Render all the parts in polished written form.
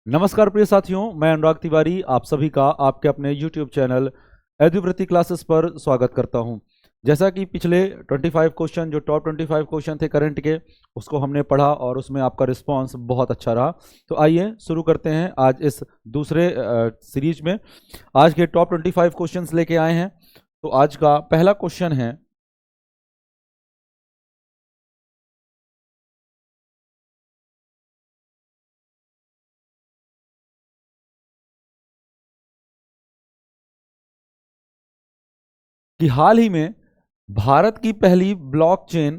नमस्कार प्रिय साथियों, मैं अनुराग तिवारी आप सभी का आपके अपने YouTube चैनल एडुवृत्ति क्लासेस पर स्वागत करता हूं। जैसा कि पिछले 25 क्वेश्चन जो टॉप 25 क्वेश्चन थे करंट के, उसको हमने पढ़ा और उसमें आपका रिस्पांस बहुत अच्छा रहा। तो आइए शुरू करते हैं आज इस दूसरे सीरीज में। आज के टॉप 25 क्वेश्चंस लेके आए हैं। तो आज का पहला क्वेश्चन है कि हाल ही में भारत की पहली ब्लॉकचेन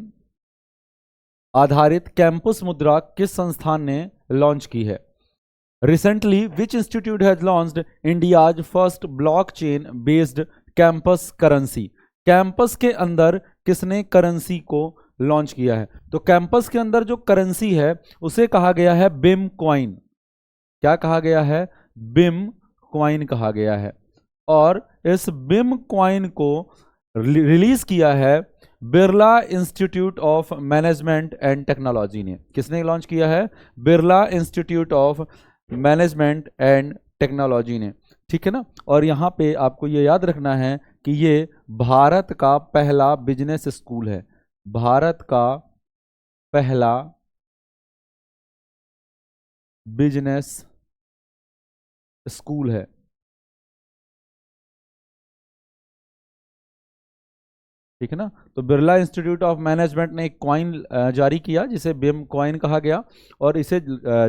आधारित कैंपस मुद्रा किस संस्थान ने लॉन्च की है। Recently which institute has launched India's first blockchain based campus currency. Campus के अंदर किसने करेंसी को लॉन्च किया है? तो कैंपस के अंदर जो करेंसी है उसे कहा गया है बिम क्वाइन। क्या कहा गया है? बिम क्वाइन कहा गया है। और इस बिम क्वाइन को रिलीज किया है Birla institute of management and technology ने। किसने लॉन्च किया है? Birla institute of management and technology ने। ठीक है ना। और यहाँ पे आपको ये याद रखना है कि ये भारत का पहला बिजनेस स्कूल है। भारत का पहला बिजनेस स्कूल है। ठीक है ना। तो बिरला इंस्टीट्यूट ऑफ मैनेजमेंट ने एक कॉइन जारी किया जिसे बिम कॉइन कहा गया, और इसे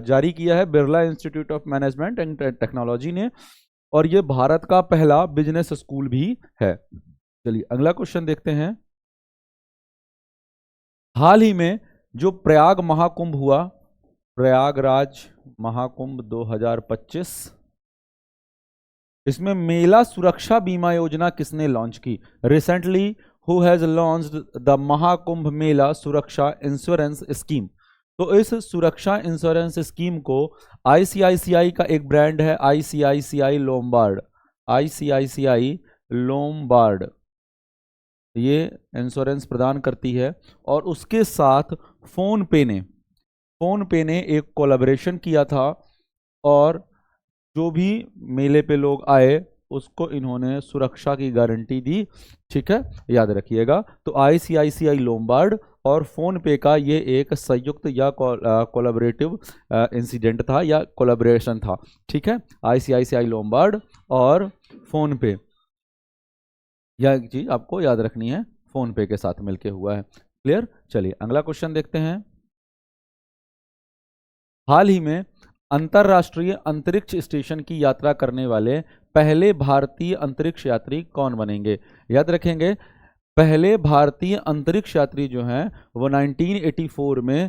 जारी किया है Birla institute of management and technology ने। और ये भारत का पहला बिजनेस स्कूल भी है। चलिए अगला क्वेश्चन देखते हैं। हाल ही में जो प्रयाग महाकुंभ हुआ, प्रयागराज महाकुंभ 2025, इसमें मेला सुरक्षा बीमा योजना किसने लॉन्च की? Recently who has launched the Mahakumbh Mela Suraksha insurance scheme. तो इस सुरक्षा इंश्योरेंस स्कीम को आईसीआईसीआई का एक ब्रांड है, आईसीआईसीआई लोम्बार्ड। आईसीआईसीआई लोम्बार्ड ये इंश्योरेंस प्रदान करती है। और उसके साथ फोन पे ने एक कोलैबोरेशन किया था, और जो भी मेले पे लोग आए उसको इन्होंने सुरक्षा की गारंटी दी। ठीक है, याद रखिएगा। तो आईसीआईसीआई लोम्बार्ड और फोन पे का ये एक संयुक्त या कोलैबोरेटिव इंसिडेंट था या कोलैबोरेशन था। ठीक है, आईसीआईसीआई लोम्बार्ड और फोन पे, यह चीज आपको याद रखनी है, फोन पे के साथ मिलके हुआ है। क्लियर। चलिए अगला क्वेश्चन देखते हैं। हाल ही में अंतरराष्ट्रीय अंतरिक्ष स्टेशन की यात्रा करने वाले पहले भारतीय अंतरिक्ष यात्री कौन बनेंगे? याद रखेंगे, पहले भारतीय अंतरिक्ष यात्री जो हैं वो 1984 में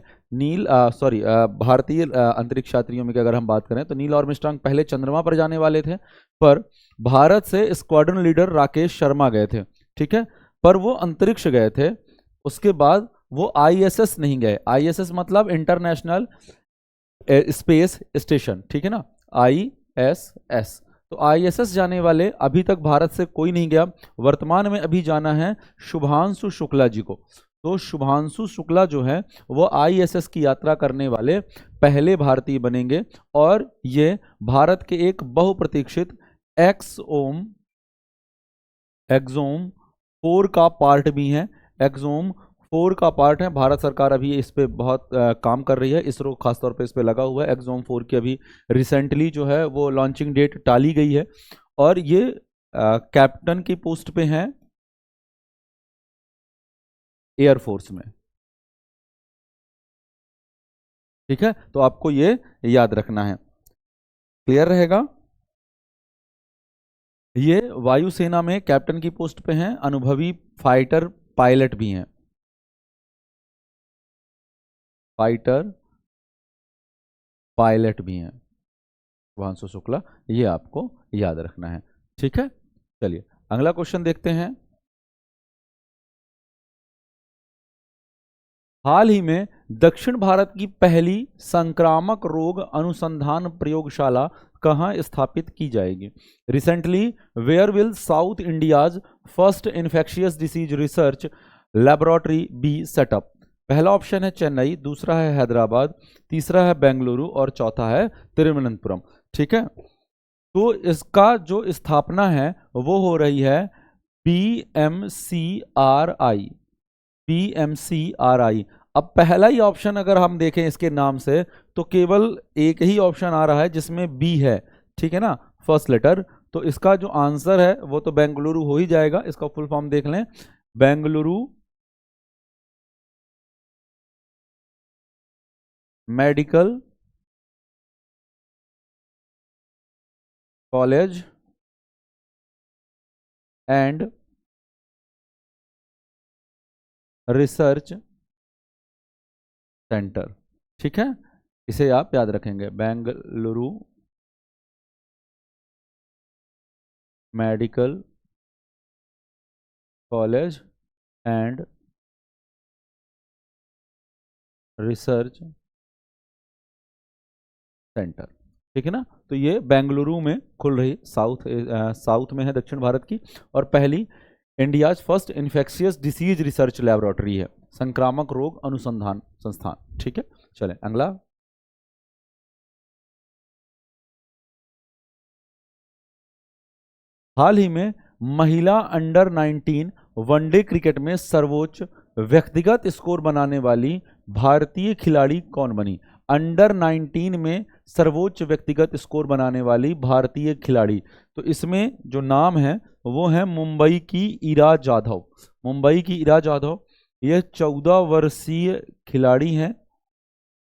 भारतीय अंतरिक्ष यात्रियों में अगर हम बात करें तो नील आर्मस्ट्रांग पहले चंद्रमा पर जाने वाले थे, पर भारत से स्क्वाड्रन लीडर राकेश शर्मा गए थे। ठीक है, पर वो अंतरिक्ष गए थे, उसके बाद वो आईएसएस नहीं गए। आईएसएस मतलब इंटरनेशनल स्पेस स्टेशन। ठीक है ना, आईएसएस। तो आईएसएस जाने वाले अभी तक भारत से कोई नहीं गया। वर्तमान में अभी जाना है शुभांशु शुक्ला जी को। तो शुभांशु शुक्ला जो है वो आईएसएस की यात्रा करने वाले पहले भारतीय बनेंगे। और ये भारत के एक बहुप्रतीक्षित एक्सोम 4 का पार्ट भी है। एक्सोम 4 का पार्ट है। भारत सरकार अभी इस पे बहुत काम कर रही है। इसरो खासतौर पे इस पे लगा हुआ है। एक्सोम 4 की अभी रिसेंटली जो है वो लॉन्चिंग डेट टाली गई है, और ये कैप्टन की पोस्ट पे हैं एयरफोर्स में। ठीक है, तो आपको ये याद रखना है। क्लियर रहेगा। ये वायुसेना में कैप्टन की पोस्ट पे हैं, अनुभवी फाइटर पायलट भी हैं। फाइटर पायलट भी हैं शुभांशु शुक्ला, ये आपको याद रखना है। ठीक है, चलिए अगला क्वेश्चन देखते हैं। हाल ही में दक्षिण भारत की पहली संक्रामक रोग अनुसंधान प्रयोगशाला कहां स्थापित की जाएगी? Recently where will south India's first infectious disease research laboratory be set up. पहला ऑप्शन है चेन्नई, दूसरा है हैदराबाद, तीसरा है बेंगलुरु और चौथा है तिरुवनंतपुरम। ठीक है, तो इसका जो स्थापना है वो हो रही है PMCRI, PMCRI। अब पहला ही ऑप्शन अगर हम देखें इसके नाम से तो केवल एक ही ऑप्शन आ रहा है जिसमें बी है, ठीक है ना, फर्स्ट लेटर। तो इसका जो आंसर है वो तो बेंगलुरु हो ही जाएगा। इसका फुल फॉर्म देख लें, Bengaluru medical college and research centre. ठीक है, इसे आप याद रखेंगे, Bengaluru medical college and research centre. ठीक है ना, तो ये बेंगलुरु में खुल रही, साउथ में है, दक्षिण भारत की, और पहली India's first infectious disease research laboratory है, संक्रामक रोग अनुसंधान संस्थान। ठीक है, चलें अगला। हाल ही में महिला अंडर 19 वनडे क्रिकेट में सर्वोच्च व्यक्तिगत स्कोर बनाने वाली भारतीय खिलाड़ी कौन बनी? अंडर 19 में सर्वोच्च व्यक्तिगत स्कोर बनाने वाली भारतीय खिलाड़ी, तो इसमें जो नाम है वो है मुंबई की इरा जाधव। मुंबई की इरा जाधव, ये 14 वर्षीय खिलाड़ी हैं,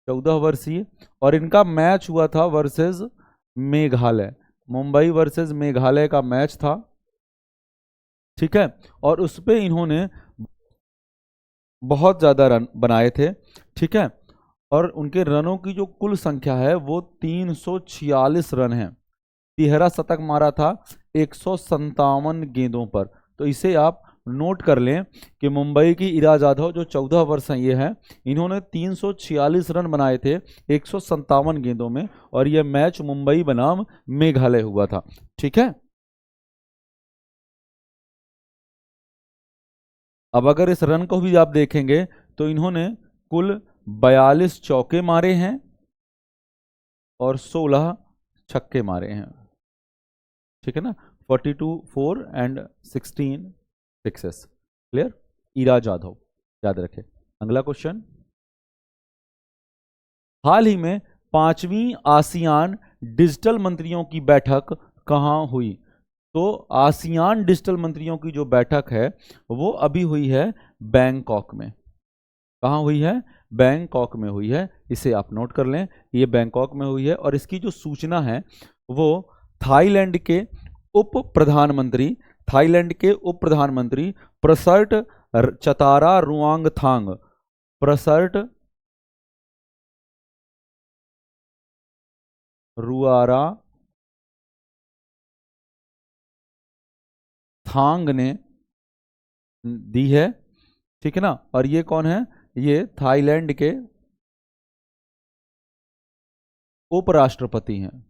14 वर्षीय, और इनका मैच हुआ था वर्सेस मेघालय, मुंबई वर्सेस मेघालय का मैच था। ठीक है, और उस पे इन्होंने बहुत ज्यादा रन बनाए थे। ठीक है, और उनके रनों की जो कुल संख्या है वो 346 रन है, तिहरा शतक मारा था 157 गेंदों पर। तो इसे आप नोट कर लें कि मुंबई की इरा जाधव जो 14 वर्ष हैं ये हैं, इन्होंने 346 रन बनाए थे 157 गेंदों में, और यह मैच मुंबई बनाम मेघालय हुआ था। ठीक है, अब अगर इस रन को भी आप देखेंगे तो इन्होंने कुल 42 चौके मारे हैं और 16 छक्के मारे हैं। ठीक है ना, 42 4 and 16 sixes. Clear, Ira Jadhav, याद रखें। अगला क्वेश्चन, हाल ही में 5वीं आसियान डिजिटल मंत्रियों की बैठक कहाँ हुई? तो आसियान डिजिटल मंत्रियों की जो बैठक है वो अभी हुई है बैंकॉक में। कहाँ हुई है? बैंकॉक में हुई है, इसे आप नोट कर लें, ये बैंकॉक में हुई है। और इसकी जो सूचना है वो थाईलैंड के उप प्रधानमंत्री, थाईलैंड के उप प्रधानमंत्री प्रसर्ट चतारा रुआंगथांग, प्रसर्ट रुआरा थांग ने दी है। ठीक है ना, और ये कौन है? ये थाईलैंड के उपराष्ट्रपति हैं,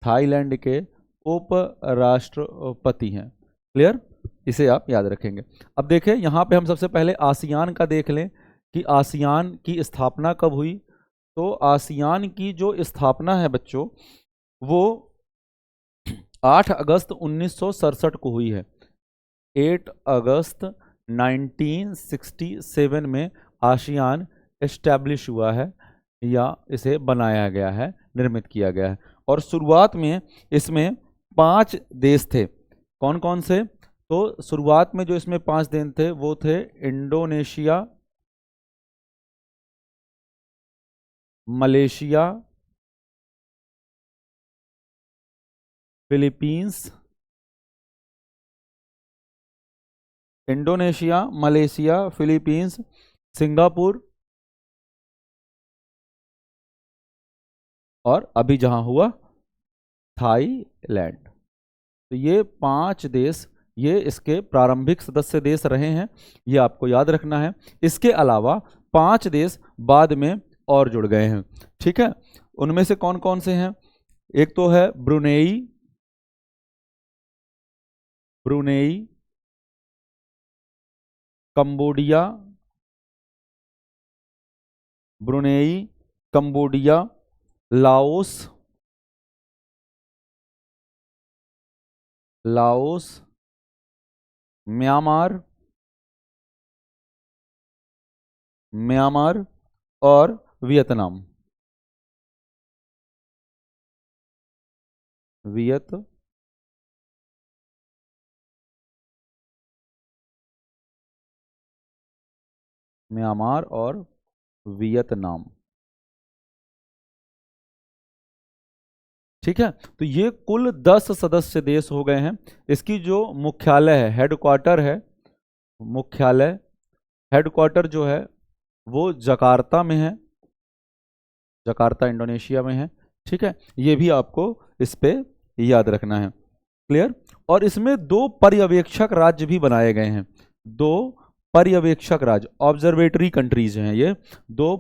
थाईलैंड के उपराष्ट्रपति हैं। क्लियर, इसे आप याद रखेंगे। अब देखें यहाँ पे हम सबसे पहले आसियान का देख लें कि आसियान की स्थापना कब हुई। तो आसियान की जो स्थापना है बच्चों वो 8 अगस्त 1967 को हुई है। 8 अगस्त 1967 में आसियान एस्टैब्लिश हुआ है, या इसे बनाया गया है, निर्मित किया गया है। और शुरुआत में इसमें 5 देश थे। कौन कौन से? तो शुरुआत में जो इसमें 5 देश थे वो थे Indonesia, Malaysia, Philippines, Indonesia, Malaysia, Philippines, Singapore, और अभी जहां हुआ थाईलैंड। तो ये 5 देश, ये इसके प्रारंभिक सदस्य देश रहे हैं, ये आपको याद रखना है। इसके अलावा 5 देश बाद में और जुड़ गए हैं। ठीक है, उनमें से कौन कौन से हैं? एक तो है Brunei, Brunei, Cambodia, Brunei, Cambodia, Laos, Laos, Myanmar, Myanmar और वियतनाम। म्यांमार और वियतनाम। ठीक है, तो ये कुल 10 सदस्य देश हो गए हैं। इसकी जो मुख्यालय है, हेडक्वार्टर है, मुख्यालय हेडक्वार्टर जो है वो जकार्ता में है, जकार्ता इंडोनेशिया में है। ठीक है, ये भी आपको इस पे याद रखना है। क्लियर। और इसमें 2 पर्यवेक्षक राज्य भी बनाए गए हैं, 2 पर्यवेक्षक राज्य, ऑब्जर्वेटरी कंट्रीज हैं ये, 2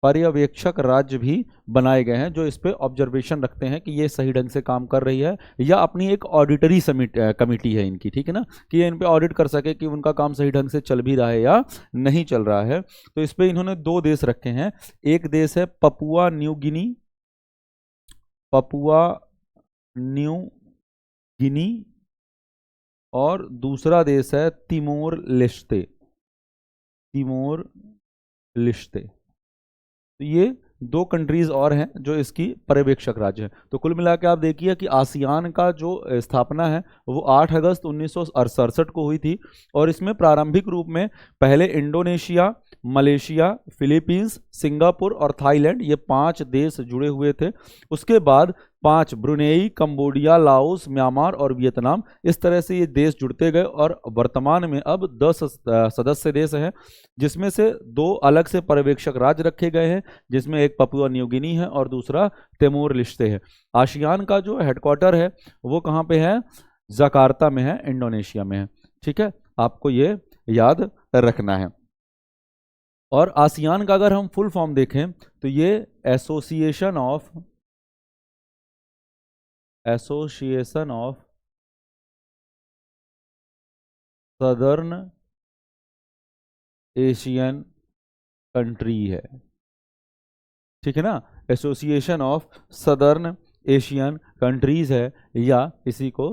पर्यवेक्षक राज्य भी बनाए गए हैं जो इस पे ऑब्जर्वेशन रखते हैं कि ये सही ढंग से काम कर रही है, या अपनी एक ऑडिटरी कमिटी है इनकी, ठीक है ना, कि ये इन पे ऑडिट कर सके कि उनका काम सही ढंग से चल भी रहा है या नहीं चल रहा है। तो इस पे इन्होंने 2 देश रखे हैं। एक देश है Papua New Guinea, Papua New Guinea, और दूसरा देश है तिमोर लेस्ते, तिमोर लिश्ते। तो ये 2 कंट्रीज और हैं जो इसकी पर्यवेक्षक राज्य है। तो कुल मिला के आप देखिए कि आसियान का जो स्थापना है वो 8 अगस्त 1967 को हुई थी, और इसमें प्रारंभिक रूप में पहले इंडोनेशिया, मलेशिया, फिलीपींस, सिंगापुर और थाईलैंड, ये 5 देश जुड़े हुए थे। उसके बाद 5 ब्रुनेई, कंबोडिया, लाओस, म्यांमार और वियतनाम, इस तरह से ये देश जुड़ते गए, और वर्तमान में अब 10 सदस्य देश हैं, जिसमें से 2 अलग से पर्यवेक्षक राज्य रखे गए हैं, जिसमें एक पपुआ न्यू गिनी है और दूसरा तिमोर लिस्ते है। आसियान का जो हेडक्वार्टर है वो कहाँ पे है? जकार्ता में है, इंडोनेशिया में है। ठीक है, आपको ये याद रखना है। और आसियान का अगर हम फुल फॉर्म देखें तो ये association of southern Asian country है। ठीक है ना, association of southern Asian countries है, या इसी को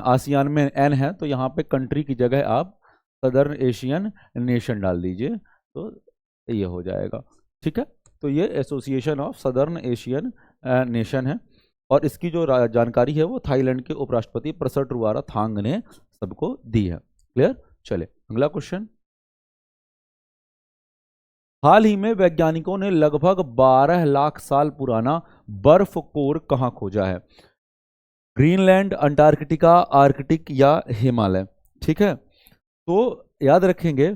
आसियान में एन है तो यहाँ पे कंट्री की जगह आप सदर्न एशियन नेशन डाल दीजिए तो ये हो जाएगा। ठीक है, तो ये association of southern Asian nation है, और इसकी जो जानकारी है वो थाईलैंड के उपराष्ट्रपति प्रसट थांग ने सबको दी है। क्लियर। चले अगला क्वेश्चन। हाल ही में वैज्ञानिकों ने लगभग 12 लाख साल पुराना बर्फ कोर कहां खोजा है? ग्रीनलैंड, अंटार्कटिका, आर्कटिक या हिमालय। ठीक है, तो याद रखेंगे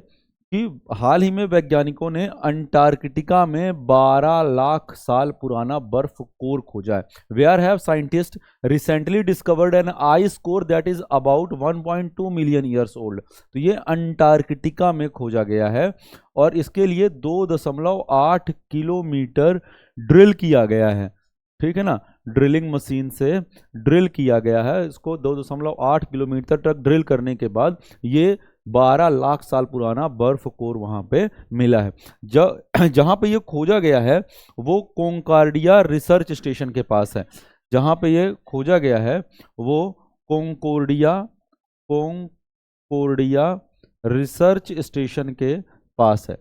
कि हाल ही में वैज्ञानिकों ने अंटार्कटिका में 12 लाख साल पुराना बर्फ कोर खोजा है। Where have scientist recently discovered an ice core that is about 1.2 million years old. तो ये अंटार्कटिका में खोजा गया है, और इसके लिए 2.8 किलोमीटर ड्रिल किया गया है। ठीक है ना, ड्रिलिंग मशीन से ड्रिल किया गया है इसको। 2.8 किलोमीटर तक ड्रिल करने के बाद ये 12 लाख साल पुराना बर्फ कोर वहां पे मिला है। जहां पे ये खोजा गया है वो कोंकार्डिया रिसर्च स्टेशन के पास है। जहां पे ये खोजा गया है वो कोंकोर्डिया रिसर्च स्टेशन के पास है।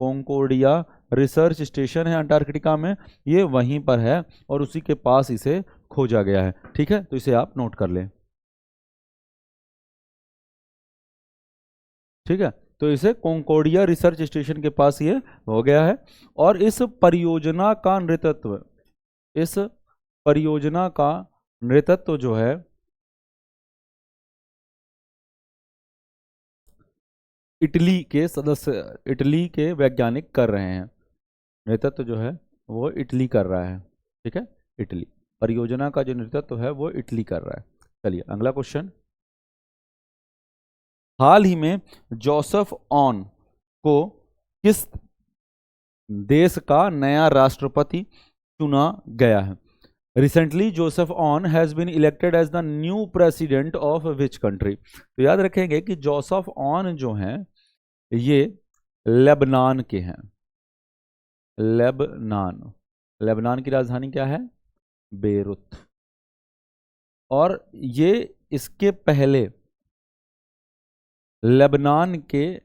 कोंकोर्डिया रिसर्च स्टेशन है अंटार्कटिका में, ये वहीं पर है, और उसी के पास इसे खोजा गया है। ठीक है, तो इसे आप नोट कर लें। ठीक है, तो इसे कोंकोर्डिया रिसर्च स्टेशन के पास ये हो गया है। और इस परियोजना का नेतृत्व जो है इटली के वैज्ञानिक कर रहे हैं। नेतृत्व जो है वो इटली कर रहा है। ठीक है, इटली परियोजना का जो नेतृत्व है वो इटली कर रहा है। चलिए अगला क्वेश्चन। हाल ही में जोसेफ ऑन को किस देश का नया राष्ट्रपति चुना गया है? Recently Joseph Aoun has been elected as the new president of which country? तो याद रखेंगे कि जोसेफ ऑन जो हैं ये लेबनान के हैं। लेबनान, लेबनान की राजधानी क्या है? बेरुत। और ये इसके पहले लेबनान के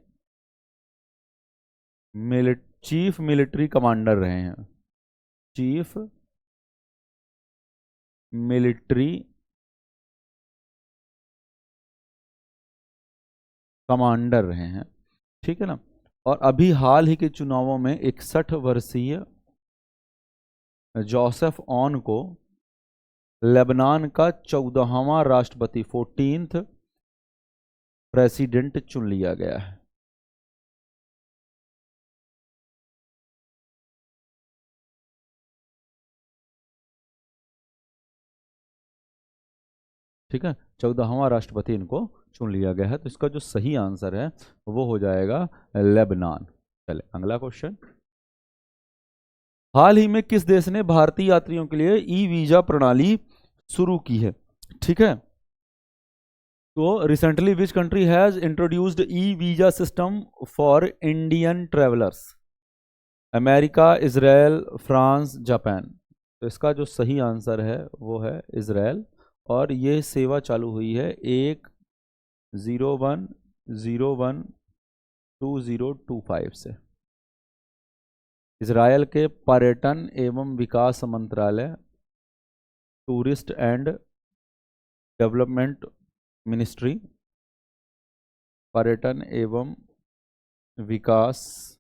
चीफ मिलिट्री कमांडर रहे हैं। चीफ मिलिट्री कमांडर रहे हैं, ठीक है ना। और अभी हाल ही के चुनावों में 61 वर्षीय जोसेफ ऑन को लेबनान का 14वां राष्ट्रपति 14th प्रेसिडेंट चुन लिया गया है। ठीक है, 14वां राष्ट्रपति इनको चुन लिया गया है। तो इसका जो सही आंसर है वो हो जाएगा लेबनान। चले अगला क्वेश्चन। हाल ही में किस देश ने भारतीय यात्रियों के लिए ई वीजा प्रणाली शुरू की है? ठीक है, तो recently which country has introduced e visa system for Indian travellers? America, Israel, France, Japan. तो इसका जो सही आंसर है वो है इजराइल। और ये सेवा चालू हुई है 1/01/01/2025 से। इजराइल के पर्यटन एवं विकास मंत्रालय, टूरिस्ट एंड डेवलपमेंट मिनिस्ट्री, पर्यटन एवं विकास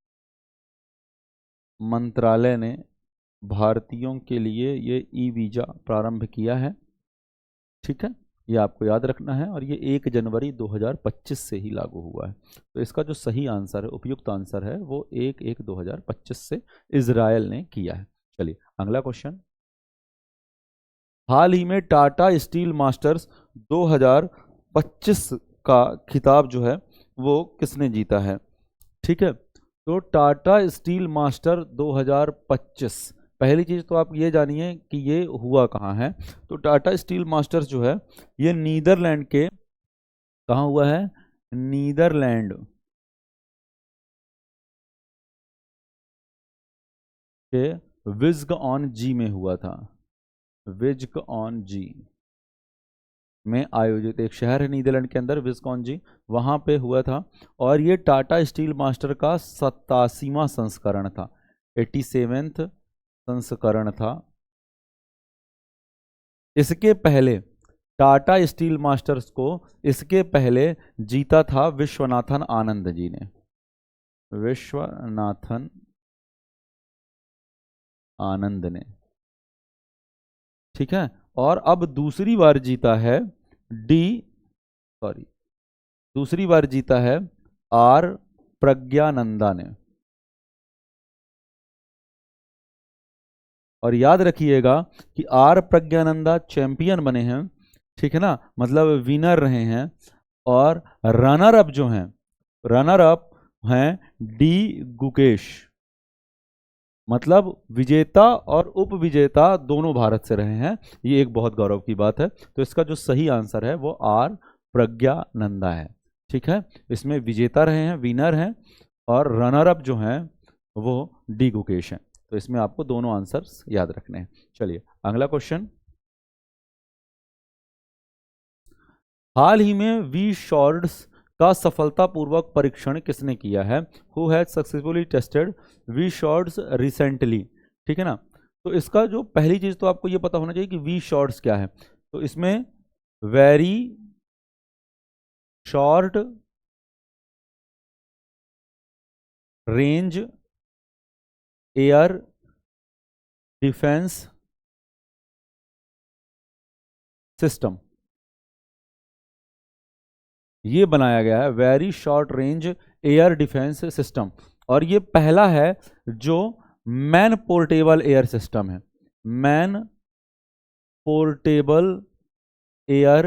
मंत्रालय ने भारतीयों के लिए ये ई वीजा प्रारंभ किया है। ठीक है, ये आपको याद रखना है। और ये 1 जनवरी 2025 से ही लागू हुआ है। तो इसका जो सही आंसर है, उपयुक्त आंसर है, वो 1/1/2025 से इजराइल ने किया है। चलिए अगला क्वेश्चन। हाल ही में टाटा स्टील मास्टर्स 2025 का खिताब जो है वो किसने जीता है? ठीक है, तो टाटा स्टील मास्टर 2025, पहली चीज तो आप ये जानिए कि ये हुआ कहाँ है। तो टाटा स्टील मास्टर्स जो है ये नीदरलैंड के, कहाँ हुआ है? नीदरलैंड के विज्ग ऑन जी में हुआ था। विज्ग ऑन जी में आयोजित एक शहर है नीदरलैंड के अंदर, विस्कॉन्जी, वहां पे हुआ था। और ये टाटा स्टील मास्टर का 87वां संस्करण था, 87th संस्करण था। इसके पहले टाटा स्टील मास्टर्स को इसके पहले जीता था विश्वनाथन आनंद जी ने। विश्वनाथन आनंद ने, ठीक है। और अब दूसरी बार जीता है दूसरी बार जीता है आर प्रज्ञानंदा ने। और याद रखिएगा कि आर प्रज्ञानंदा चैंपियन बने हैं, ठीक है ना, मतलब विनर रहे हैं। और रनर अप जो हैं, रनर अप हैं डी गुकेश, मतलब विजेता और उप विजेता दोनों भारत से रहे हैं। ये एक बहुत गौरव की बात है। तो इसका जो सही आंसर है वो आर प्रज्ञानंदा है। ठीक है, इसमें विजेता रहे हैं, विनर हैं, और रनर अप जो हैं वो डी गुकेश हैं। तो इसमें आपको दोनों आंसर्स याद रखने हैं। चलिए अगला क्वेश्चन। हाल ही में वी शॉर्ड्स का सफलतापूर्वक परीक्षण किसने किया है? Who has successfully tested V SHORADS recently? ठीक है ना। तो इसका जो पहली चीज तो आपको ये पता होना चाहिए कि वी शॉर्ड्स क्या है। तो इसमें very short range air defence system, ये बनाया गया है very short range air defence system. और ये पहला है जो मैन पोर्टेबल एयर सिस्टम है। Man portable air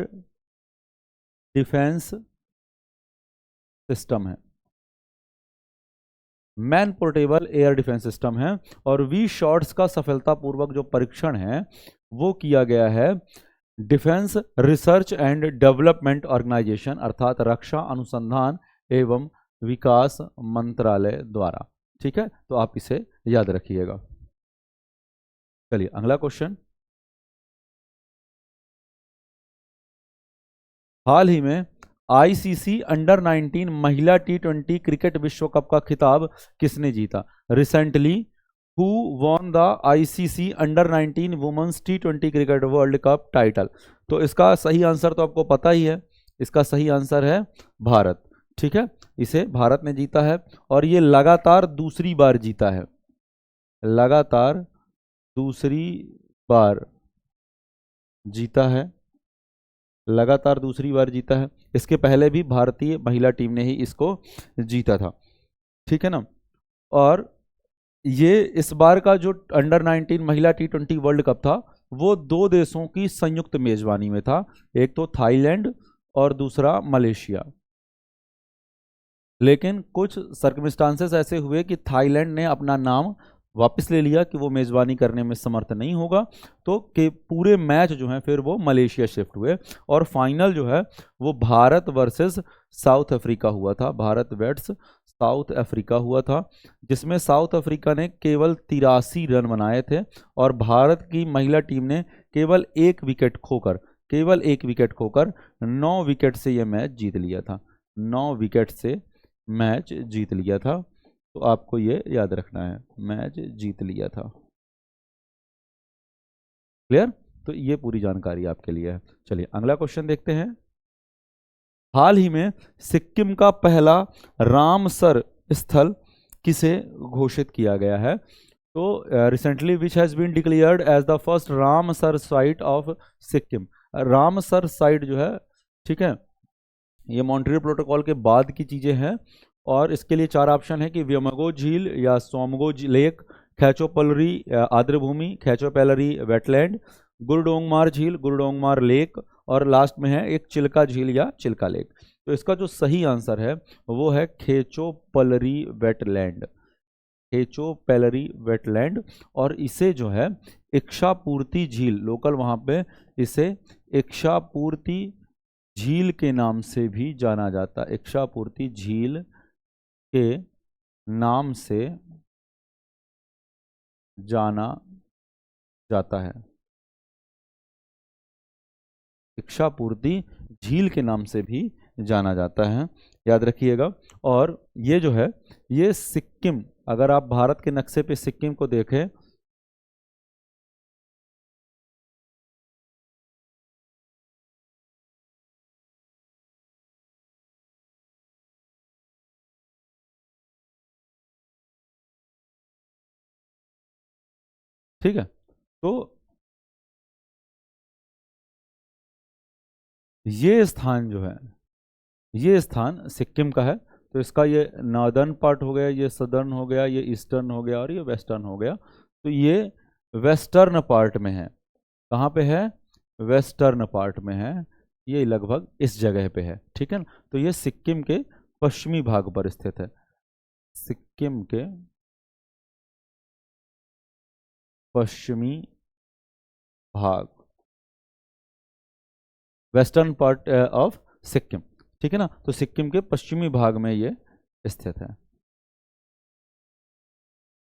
defence system है, man portable air defence system है। और वी शॉर्ट्स का सफलतापूर्वक जो परीक्षण है वो किया गया है defence research and development organisation, अर्थात रक्षा अनुसंधान एवं विकास मंत्रालय द्वारा। ठीक है, तो आप इसे याद रखिएगा। चलिए अगला क्वेश्चन। हाल ही में आईसीसी अंडर 19 महिला T20 क्रिकेट विश्व कप का खिताब किसने जीता? Recently who won the ICC under 19 women's T20 cricket world cup title? तो इसका सही आंसर तो आपको पता ही है, इसका सही आंसर है भारत। ठीक है, इसे भारत ने जीता है और ये लगातार दूसरी बार जीता है, लगातार दूसरी बार जीता है, लगातार दूसरी बार जीता है। इसके पहले भी भारतीय महिला टीम ने ही इसको जीता था। ठीक है ना, और ये इस बार का जो अंडर 19 महिला T20 वर्ल्ड कप था वो दो देशों की संयुक्त मेजबानी में था, एक तो थाईलैंड और दूसरा मलेशिया। लेकिन कुछ सर्कमस्टांसेस ऐसे हुए कि थाईलैंड ने अपना नाम वापस ले लिया कि वो मेज़बानी करने में समर्थ नहीं होगा, तो के पूरे मैच जो हैं फिर वो मलेशिया शिफ्ट हुए और फाइनल जो है वो भारत वर्सेस साउथ अफ्रीका हुआ था, भारत वेट्स साउथ अफ्रीका हुआ था, जिसमें साउथ अफ्रीका ने केवल 83 रन बनाए थे और भारत की महिला टीम ने केवल एक विकेट खोकर 9 विकेट से यह मैच जीत लिया था, 9 विकेट से मैच जीत लिया था। तो आपको ये याद रखना है, मैच जीत लिया था। क्लियर? तो ये पूरी जानकारी आपके लिए है। चलिए अगला क्वेश्चन देखते हैं। हाल ही में सिक्किम का पहला रामसर स्थल किसे घोषित किया गया है? तो recently which has been declared as the first Ramsar site of Sikkim. Ramsar site जो है, ठीक है, ये मॉन्ट्रियल प्रोटोकॉल के बाद की चीजें हैं और इसके लिए 4 ऑप्शन है कि व्यमगो झील या सोमगो लेक, खैचोपलरी आर्द्रभूमि, खैचोपैलरी वेटलैंड, गुरडोंगमार झील, गुरडोंगमार लेक और लास्ट में है एक चिल्का झील या चिल्का लेक। तो इसका जो सही आंसर है वो है खेचोपलरी वेटलैंड, खेचोपैलरी वेटलैंड। और इसे जो है इच्छापूर्ति झील, लोकल वहां पे इसे इच्छापूर्ति झील के नाम से भी जाना जाता है, इच्छापूर्ति झील के नाम से जाना जाता है, इच्छापूर्ति झील के नाम से भी जाना जाता है, याद रखिएगा। और ये जो है ये सिक्किम, अगर आप भारत के नक्शे पे सिक्किम को देखें, ठीक है, तो ये स्थान जो है, ये स्थान सिक्किम का है। तो इसका ये नॉर्दर्न पार्ट हो गया, ये सदर्न हो गया, ये ईस्टर्न हो गया और ये वेस्टर्न हो गया। तो ये वेस्टर्न पार्ट में है। कहाँ पे है? वेस्टर्न पार्ट में है, ये लगभग इस जगह पे है। ठीक है ना, तो ये सिक्किम के पश्चिमी भाग पर स्थित है, सिक्किम के पश्चिमी भाग, वेस्टर्न पार्ट ऑफ सिक्किम। ठीक है ना, तो सिक्किम के पश्चिमी भाग में ये स्थित है,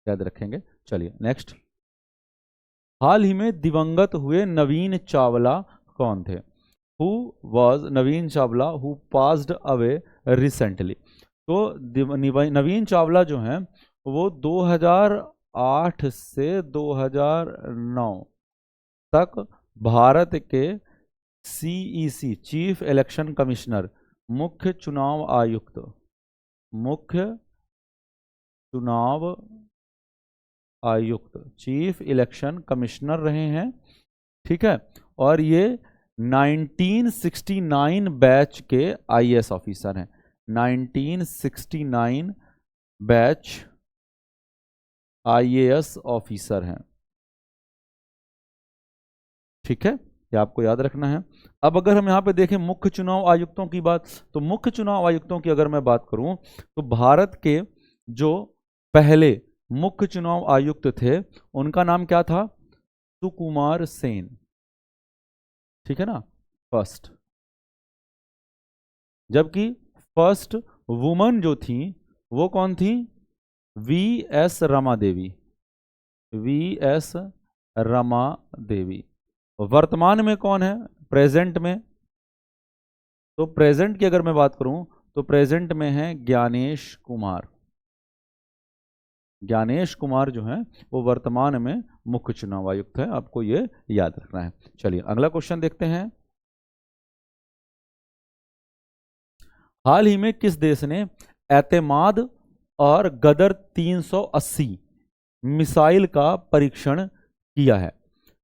याद रखेंगे। चलिए नेक्स्ट। हाल ही में दिवंगत हुए नवीन चावला कौन थे? Who was Naveen Chawla who passed away recently? तो नवीन चावला जो हैं वो 2008 से 2009 तक भारत के सीईसी चीफ इलेक्शन कमिश्नर, मुख्य चुनाव आयुक्त, मुख्य चुनाव आयुक्त, चीफ इलेक्शन कमिश्नर रहे हैं। ठीक है, और ये 1969 बैच के आईएएस ऑफिसर हैं, 1969 बैच आईएएस ऑफिसर हैं। ठीक है, ये आपको याद रखना है। अब अगर हम यहाँ पे देखें मुख्य चुनाव आयुक्तों की बात, तो मुख्य चुनाव आयुक्तों की अगर मैं बात करूं तो भारत के जो पहले मुख्य चुनाव आयुक्त थे उनका नाम क्या था? सुकुमार सेन। ठीक है ना, फर्स्ट। जबकि फर्स्ट वुमन जो थी वो कौन थी? V S Rama Devi, V S Rama Devi. वर्तमान में कौन है प्रेजेंट में? तो प्रेजेंट की अगर मैं बात करूं तो प्रेजेंट में है ज्ञानेश कुमार। ज्ञानेश कुमार जो है वो वर्तमान में मुख्य चुनाव आयुक्त है, आपको ये याद रखना है। चलिए अगला क्वेश्चन देखते हैं। हाल ही में किस देश ने एतमाद और गदर 380 मिसाइल का परीक्षण किया है?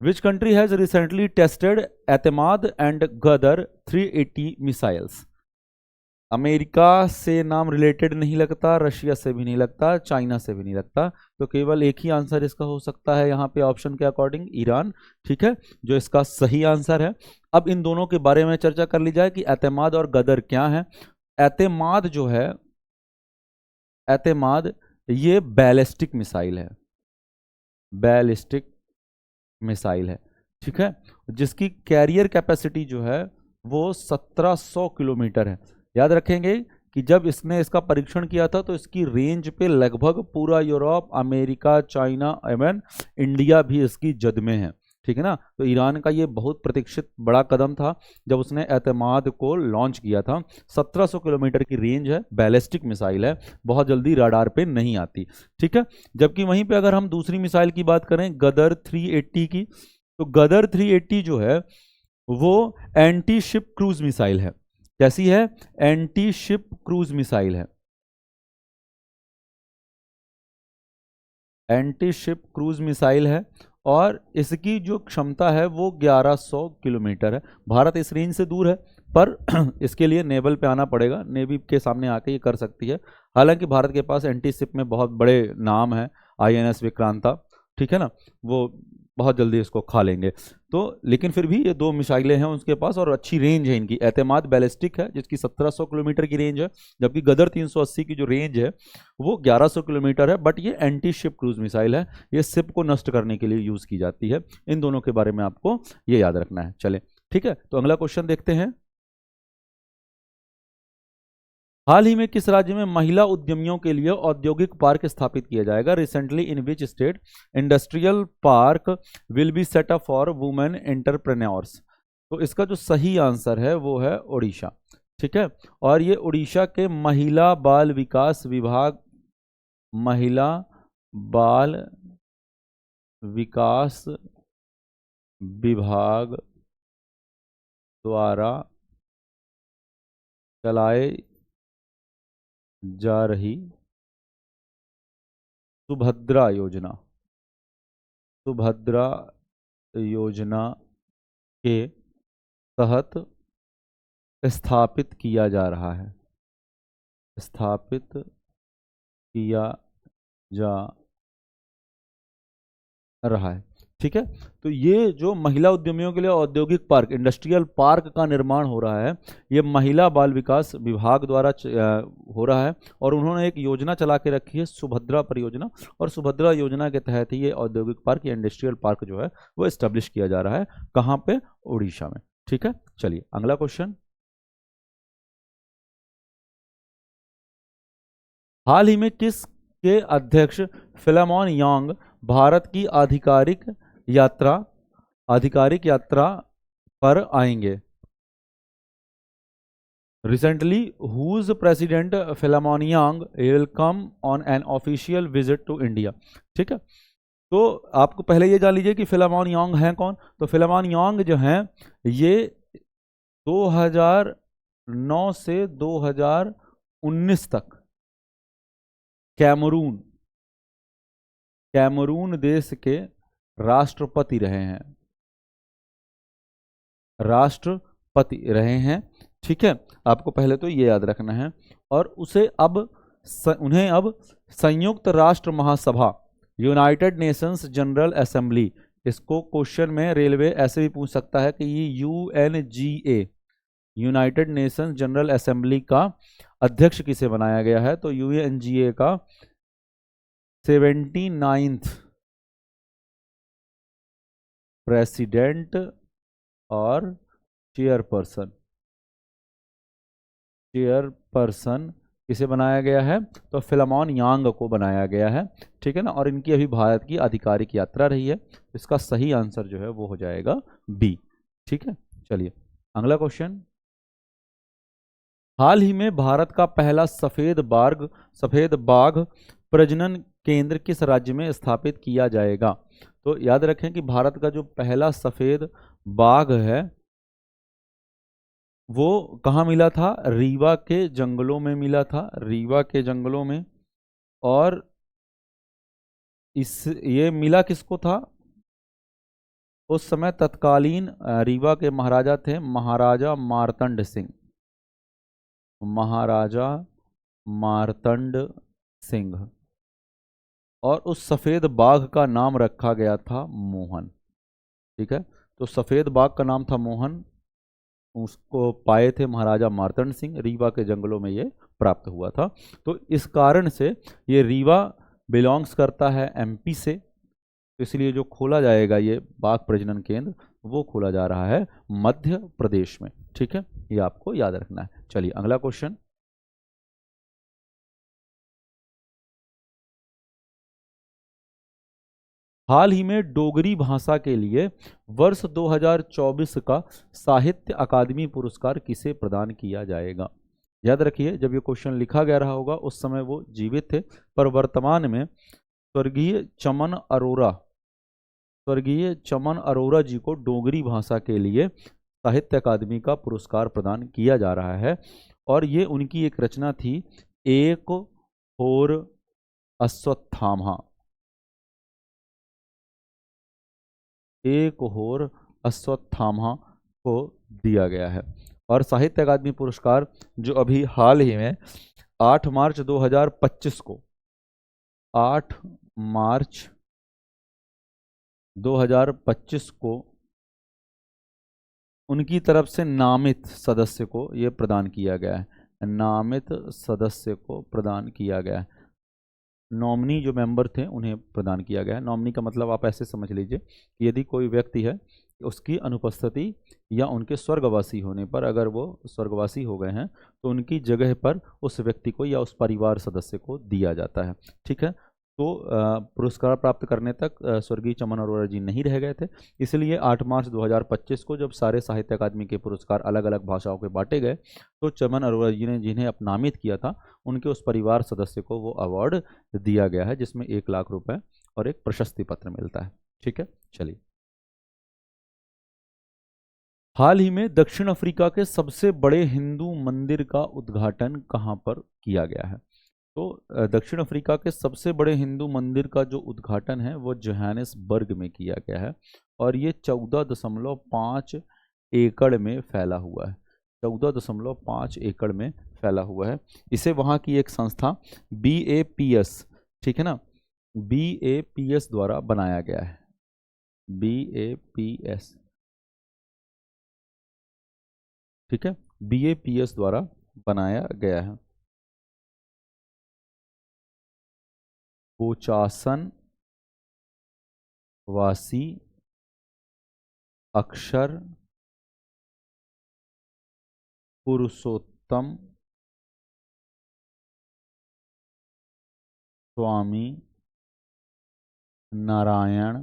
Which country has recently tested एतमाद एंड गदर 380 मिसाइल्स? अमेरिका से नाम रिलेटेड नहीं लगता, रशिया से भी नहीं लगता, चाइना से भी नहीं लगता, तो केवल एक ही आंसर इसका हो सकता है यहाँ पे ऑप्शन के अकॉर्डिंग, ईरान। ठीक है, जो इसका सही आंसर है। अब इन दोनों के बारे में चर्चा कर ली जाए कि एतमाद और गदर क्या है। एतमाद जो है, एतमाद ये बैलिस्टिक मिसाइल है, बैलिस्टिक मिसाइल है। ठीक है, जिसकी कैरियर कैपेसिटी जो है वो 1700 किलोमीटर है। याद रखेंगे कि जब इसने इसका परीक्षण किया था तो इसकी रेंज पे लगभग पूरा यूरोप, अमेरिका, चाइना एवं इंडिया भी इसकी जद में है। ठीक है ना, तो ईरान का ये बहुत प्रतीक्षित बड़ा कदम था जब उसने एतमाद को लॉन्च किया था। 1700 किलोमीटर की रेंज है, बैलिस्टिक मिसाइल है, बहुत जल्दी रडार पे नहीं आती। ठीक है, जबकि वहीं पे अगर हम दूसरी मिसाइल की बात करें गदर 380 की, तो गदर 380 जो है वो एंटी शिप क्रूज मिसाइल है। कैसी है? एंटी शिप क्रूज मिसाइल है, एंटी शिप क्रूज मिसाइल है। और इसकी जो क्षमता है वो 1100 किलोमीटर है। भारत इस रेंज से दूर है, पर इसके लिए नेवल पे आना पड़ेगा, नेवी के सामने आके ये कर सकती है। हालांकि भारत के पास एंटी शिप में बहुत बड़े नाम है, आईएनएस विक्रांता, ठीक है ना, वो बहुत जल्दी इसको खा लेंगे। तो लेकिन फिर भी ये दो मिसाइलें हैं उसके पास और अच्छी रेंज है इनकी। एतमाद बैलिस्टिक है जिसकी 1700 किलोमीटर की रेंज है, जबकि गदर 380 की जो रेंज है वो 1100 किलोमीटर है। बट ये एंटी शिप क्रूज मिसाइल है, ये शिप को नष्ट करने के लिए यूज की जाती है। इन दोनों के बारे में आपको ये याद रखना है। चले ठीक है, तो अगला क्वेश्चन देखते हैं। हाल ही में किस राज्य में महिला उद्यमियों के लिए औद्योगिक पार्क स्थापित किया जाएगा? Recently in which state industrial park will be set up for women entrepreneurs? तो इसका जो सही आंसर है वो है उड़ीसा। ठीक है, और ये उड़ीसा के महिला बाल विकास विभाग, महिला बाल विकास विभाग द्वारा चलाए जा रही सुभद्रा योजना, सुभद्रा योजना के तहत स्थापित किया जा रहा है, स्थापित किया जा रहा है। ठीक है, तो ये जो महिला उद्यमियों के लिए औद्योगिक पार्क, इंडस्ट्रियल पार्क का निर्माण हो रहा है, ये महिला बाल विकास विभाग द्वारा हो रहा है। और उन्होंने एक योजना चला के रखी है, सुभद्रा परियोजना, और सुभद्रा योजना के तहत ही ये औद्योगिक पार्क या इंडस्ट्रियल पार्क जो है वो एस्टेब्लिश किया जा रहा है। कहाँ पे? उड़ीसा में। ठीक है, चलिए अगला क्वेश्चन। हाल ही में किस के अध्यक्ष फिलेमोन यांग भारत की आधिकारिक यात्रा पर आएंगे? Recently whose president Philemon Yang will come on an official visit to India? ठीक है, तो आपको पहले ये जान लीजिए कि फिलेमोन यांग हैं कौन। तो फिलेमोन यांग जो हैं ये 2009 से 2019 तक कैमरून, कैमरून देश के राष्ट्रपति रहे हैं, राष्ट्रपति रहे हैं। ठीक है, आपको पहले तो ये याद रखना है। और उसे अब उन्हें अब संयुक्त राष्ट्र महासभा, यूनाइटेड नेशंस जनरल असेंबली, इसको क्वेश्चन में रेलवे ऐसे भी पूछ सकता है कि ये UNGA, United Nations general assembly का अध्यक्ष किसे बनाया गया है? तो यूएनजीए का 79th प्रेसिडेंट और चेयरपर्सन, चेयरपर्सन किसे बनाया गया है? तो फिलमोन यांग को बनाया गया है, ठीक है ना। और इनकी अभी भारत की आधिकारिक यात्रा रही है। इसका सही आंसर जो है वो हो जाएगा बी, ठीक है। चलिए अगला क्वेश्चन। हाल ही में भारत का पहला सफेद बाघ प्रजनन केंद्र किस राज्य में स्थापित किया जाएगा? तो याद रखें कि भारत का जो पहला सफेद बाघ है वो कहाँ मिला था? रीवा के जंगलों में मिला था, रीवा के जंगलों में। और ये मिला किसको था? उस समय तत्कालीन रीवा के महाराजा थे महाराजा मार्तंड सिंह, महाराजा मार्तंड सिंह। और उस सफेद बाघ का नाम रखा गया था मोहन, ठीक है। तो सफेद बाघ का नाम था मोहन, उसको पाए थे महाराजा मार्तंड सिंह, रीवा के जंगलों में ये प्राप्त हुआ था। तो इस कारण से ये रीवा बिलोंग्स करता है एमपी से, तो इसलिए जो खोला जाएगा ये बाघ प्रजनन केंद्र वो खोला जा रहा है मध्य प्रदेश में, ठीक है। ये आपको याद रखना है। चलिए अगला क्वेश्चन। हाल ही में डोगरी भाषा के लिए वर्ष 2024 का साहित्य अकादमी पुरस्कार किसे प्रदान किया जाएगा? याद रखिए जब ये क्वेश्चन लिखा गया रहा होगा उस समय वो जीवित थे, पर वर्तमान में स्वर्गीय चमन अरोरा जी को डोगरी भाषा के लिए साहित्य अकादमी का पुरस्कार प्रदान किया जा रहा है। और ये उनकी एक रचना थी, एक होर अश्वत्थामा, एक होर अश्वत्थामा को दिया गया है। और साहित्य अकादमी पुरस्कार जो अभी हाल ही में 8 मार्च 2025 को 8 मार्च 2025 को उनकी तरफ से नामित सदस्य को ये प्रदान किया गया है, नामित सदस्य को प्रदान किया गया है। नॉमिनी जो मेंबर थे उन्हें प्रदान किया गया है। नॉमिनी का मतलब आप ऐसे समझ लीजिए कि यदि कोई व्यक्ति है उसकी अनुपस्थिति या उनके स्वर्गवासी होने पर, अगर वो स्वर्गवासी हो गए हैं तो उनकी जगह पर उस व्यक्ति को या उस परिवार सदस्य को दिया जाता है, ठीक है। तो पुरस्कार प्राप्त करने तक स्वर्गीय चमन अरोरा जी नहीं रह गए थे, इसलिए 8 मार्च 2025 को जब सारे साहित्य अकादमी के पुरस्कार अलग अलग भाषाओं के बांटे गए तो चमन अरोरा जी ने जिन्हें अपनामित किया था उनके उस परिवार सदस्य को वो अवार्ड दिया गया है, जिसमें 1 लाख रुपए और एक प्रशस्ति पत्र मिलता है, ठीक है। चलिए हाल ही में दक्षिण अफ्रीका के सबसे बड़े हिंदू मंदिर का उद्घाटन कहाँ पर किया गया है? तो दक्षिण अफ्रीका के सबसे बड़े हिंदू मंदिर का जो उद्घाटन है वो जोहानिसबर्ग में किया गया है। और ये 14.5 एकड़ में फैला हुआ है, 14.5 एकड़ में फैला हुआ है। इसे वहाँ की एक संस्था BAPS, ठीक है ना, BAPS द्वारा बनाया गया है, BAPS, ठीक है, BAPS द्वारा बनाया गया है। बोचासन वासी अक्षर पुरुषोत्तम स्वामी नारायण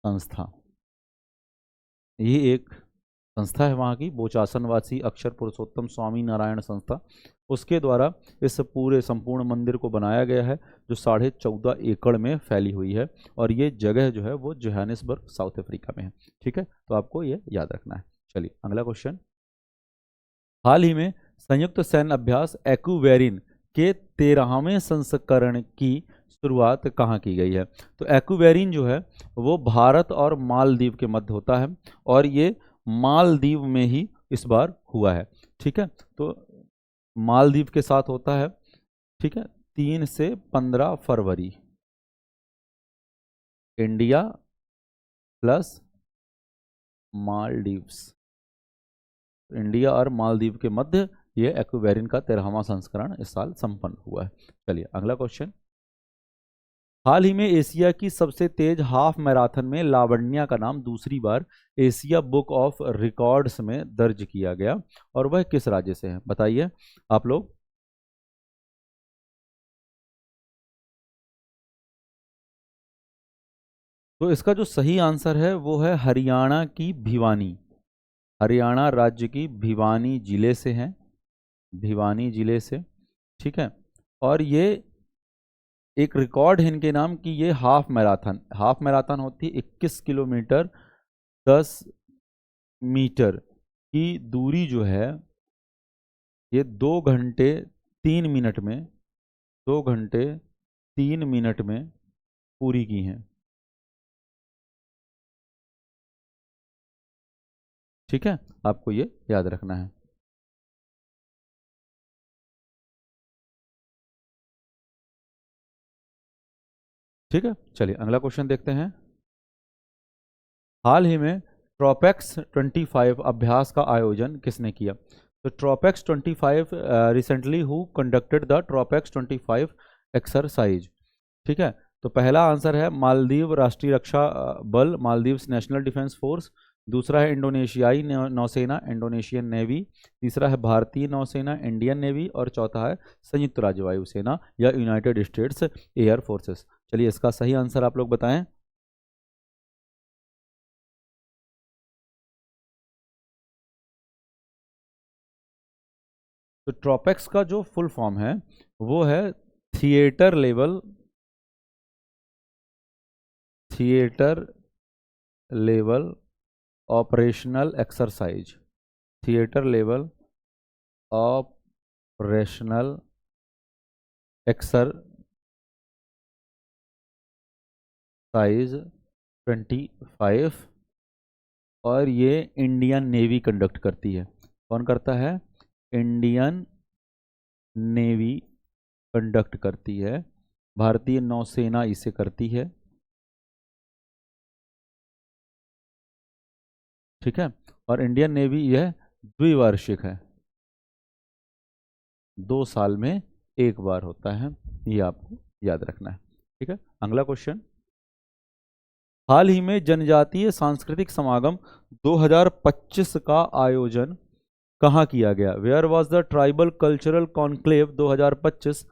संस्था, ये एक संस्था है वहाँ की, बोचासनवासी अक्षर पुरुषोत्तम स्वामी नारायण संस्था, उसके द्वारा इस पूरे संपूर्ण मंदिर को बनाया गया है जो 14.5 एकड़ में फैली हुई है। और ये जगह जो है वो जोहानिसबर्ग साउथ अफ्रीका में है, ठीक है। तो आपको ये याद रखना है। चलिए अगला क्वेश्चन। हाल ही में संयुक्त सैन्य अभ्यास एक्यूवेरिन के 13वें संस्करण की शुरुआत कहाँ की गई है? तो एक्यूवेरिन जो है वो भारत और मालदीव के मध्य होता है और ये मालदीव में ही इस बार हुआ है, ठीक है। तो मालदीव के साथ होता है, ठीक है, 3 से 15 फरवरी, इंडिया प्लस मालदीव्स, इंडिया और मालदीव के मध्य ये एक्वेरियन का 13वां संस्करण इस साल संपन्न हुआ है। चलिए अगला क्वेश्चन। हाल ही में एशिया की सबसे तेज हाफ मैराथन में लावण्या का नाम दूसरी बार एशिया बुक ऑफ रिकॉर्ड्स में दर्ज किया गया, और वह किस राज्य से है, बताइए आप लोग। तो इसका जो सही आंसर है वो है हरियाणा की भिवानी। हरियाणा राज्य की भिवानी जिले से है, भिवानी जिले से। ठीक है। और ये एक रिकॉर्ड है इनके नाम की, ये हाफ मैराथन होती है 21 किलोमीटर 10 मीटर की दूरी जो है, ये 2 घंटे 3 मिनट में, 2 घंटे 3 मिनट में पूरी की हैं। ठीक है, आपको ये याद रखना है। ठीक है, चलिए अगला क्वेश्चन देखते हैं। हाल ही में ट्रोपेक्स 25 अभ्यास का आयोजन किसने किया? तो TROPEX 25 recently who conducted the TROPEX 25 exercise. ठीक है, तो पहला आंसर है मालदीव राष्ट्रीय रक्षा बल, मालदीव्स नेशनल डिफेंस फोर्स। दूसरा है इंडोनेशियाई नौसेना, इंडोनेशियन नेवी। तीसरा है भारतीय नौसेना, इंडियन नेवी। और चौथा है संयुक्त राज्य वायुसेना या यूनाइटेड स्टेट्स एयर फोर्सेस। चलिए इसका सही आंसर आप लोग बताएं। तो ट्रोपेक्स का जो फुल फॉर्म है वो है theatre level, theatre level operational exercise, theatre level operational exercise 25। और ये इंडियन नेवी कंडक्ट करती है। कौन करता है? इंडियन नेवी कंडक्ट करती है। भारतीय नौसेना इसे करती है। ठीक है, और इंडियन नेवी यह द्विवार्षिक है, 2 साल में एक बार होता है, ये आपको याद रखना है। ठीक है, अगला क्वेश्चन। हाल ही में जनजातीय सांस्कृतिक समागम 2025 का आयोजन कहाँ किया गया? Where was the tribal cultural conclave 2025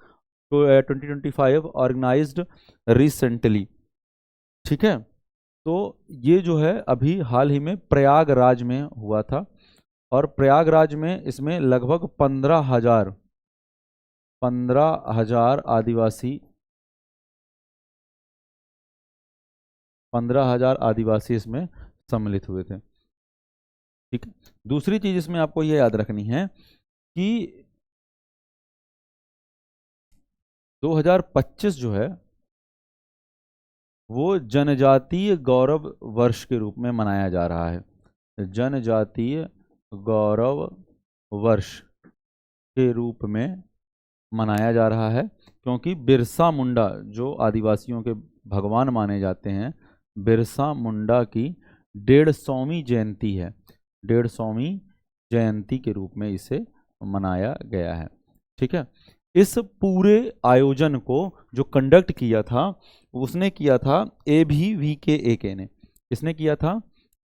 2025 organised recently? ठीक है, तो ये जो है अभी हाल ही में प्रयागराज में हुआ था, और प्रयागराज में इसमें लगभग 15,000 आदिवासी 15,000 आदिवासी इसमें सम्मिलित हुए थे। ठीक है, दूसरी चीज इसमें आपको ये याद रखनी है कि 2025 जो है वो जनजातीय गौरव वर्ष के रूप में मनाया जा रहा है। जनजातीय गौरव वर्ष के रूप में मनाया जा रहा है, क्योंकि बिरसा मुंडा जो आदिवासियों के भगवान माने जाते हैं, बिरसा मुंडा की 150वीं जयंती है। 150वीं जयंती के रूप में इसे मनाया गया है। ठीक है, इस पूरे आयोजन को जो कंडक्ट किया था उसने किया था ABVKA ने। किसने किया था?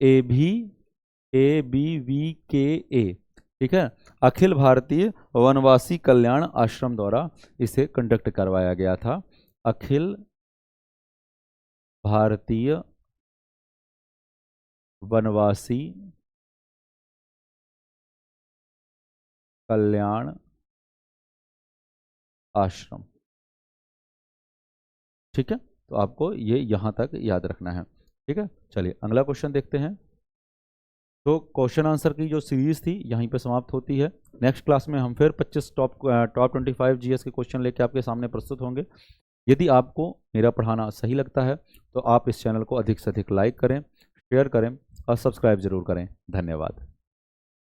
ABVKA। ठीक है, अखिल भारतीय वनवासी कल्याण आश्रम द्वारा इसे कंडक्ट करवाया गया था। अखिल भारतीय वनवासी कल्याण आश्रम। ठीक है, तो आपको ये यहां तक याद रखना है। ठीक है, चलिए अगला क्वेश्चन देखते हैं। तो क्वेश्चन आंसर की जो सीरीज थी यहीं पे समाप्त होती है। नेक्स्ट क्लास में हम फिर 25 टॉप 25 जीएस के क्वेश्चन लेके आपके सामने प्रस्तुत होंगे। यदि आपको मेरा पढ़ाना सही लगता है तो आप इस चैनल को अधिक से अधिक लाइक करें, शेयर करें और सब्सक्राइब जरूर करें। धन्यवाद।